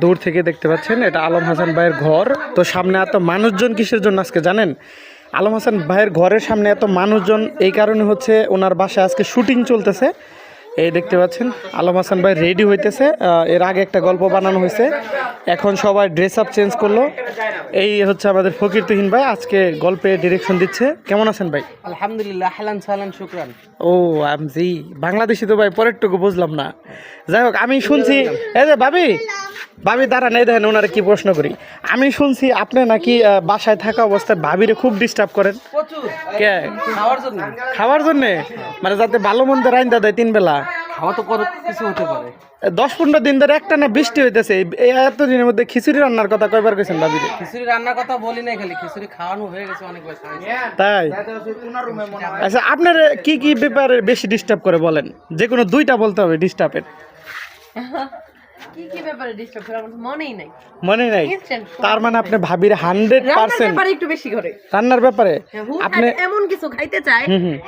দূর থেকে দেখতে পাচ্ছেন এটা আলম হাসান ভাইয়ের ঘর। তো সামনে এত মানুষজন কিসের জন্য আজকে জানেন? আলম হাসান ভাইয়ের ঘরের সামনে এত মানুষজন এই কারণে হচ্ছে ওনার বাসায় আজকে শুটিং চলতেছে। এই দেখতে পাচ্ছেন আলম হাসান ভাই রেডি হইতেছে। এর আগে একটা গল্প বানানো হয়েছে, এখন সবাই ড্রেস আপ চেঞ্জ করলো। এই হচ্ছে আমাদের ফকির তুহিন ভাই আজকে গল্পে ডিরেকশন দিচ্ছে। কেমন আছেন ভাই? আলহামদুলিল্লাহ, হালান সালান শুকরান। ও জি, বাংলাদেশি তো ভাই পরেরটুকু বুঝলাম না। যাই হোক, আমি শুনছি এই যে ভাবি ভাবি দাঁড়ান, এই দেখেন ওনারা কি প্রশ্ন করি। আমি শুনছি আপনি নাকি বাসায় থাকা অবস্থায় ভাবিরে খুব ডিস্টার্ব করেন। প্রচুর কে? খাওয়ার জন্য। খাওয়ার জন্যে? মানে যাতে ভালো মন্দ রাইন্দা দেয় 3 বেলা। খাওয়া তো কিছু হতে পারে। 10-15 দিন ধরে একটা না বৃষ্টি হইতেছে, এই এত দিনের মধ্যে খিচুড়ি রান্নার কথা কয়বার কইছেন ভাবিরে? খিচুড়ি রান্নার কথা বলি নাই, খালি খিচুড়ি খাওয়ানো হয়ে গেছে অনেক বছর। তাই? আচ্ছা, আপনার কি কি ব্যাপারে বেশি ডিস্টার্ব করে বলেন? যে কোনো 2টা বলতে হবে ডিস্টার্বের। কি কি ব্যাপারে ডিস্টার্ব করে আমার তো মনেই নাই। মনে নাই? Instant তার মানে আপনি ভাবির 100% রান্নার ব্যাপারে একটু বেশি করে। রান্নার ব্যাপারে আপনি এমন কিছু খাইতে চায়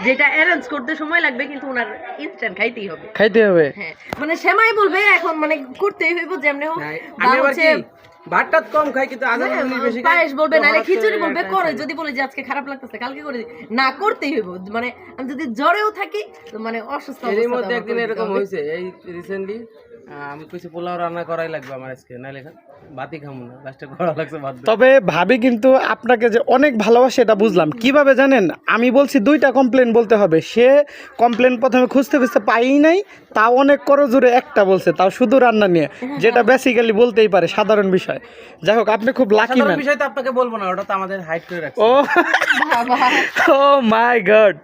যেটা অ্যারেঞ্জ করতে সময় লাগবে, কিন্তু ওনার ইনস্ট্যান্ট খাইতেই হবে। খাইতে হবে। হ্যাঁ, মানে সেমাই বলবে এখন, মানে করতেই হইব যেমনি হোক। আমি আবার কি ভাতটা কম খাই, কিন্তু আজান বেশি খাই। পায়েস বলবে, নাহলে খিচুড়ি বলবে করে। যদি বলে যে আজকে খারাপ লাগতেছে কালকে করে না, করতেই হইব। মানে আমি যদি জ্বরেও থাকি, তো মানে অসুস্থ এর অবস্থাতে মধ্যে আমার একদিন করে এরকম দিতে হবে। হয়েছে, এই রিসেন্টলি আমি কিছু পোলাও রান্না করাই লাগবে আমার আজকে, নাহলে ভাতই খামো না, লাস্টে করা লাগছে ভাত। তবে ভাবি কিন্তু আপনাকে যে অনেক ভালোবাসে এটা বুঝলাম। কিভাবে জানেন? আমি বলছি 2টা কমপ্লেন বলতে হবে, সে কমপ্লেন প্রথমে খুঁজতে খুঁজতে পাইই নাই, তাও অনেক করজোরে একটা বলছে, তাও শুধু রান্না নিয়ে, যেটা বেসিক্যালি বলতেই পারে সাধারণ বিষয়। যাই হোক, আপনি খুব লাকি সাধারণ ম্যান। বিষয় তো আপনাকে বলবো না, ওটা তো আমাদের হাইড করে রাখছে। ও ও মাই গড।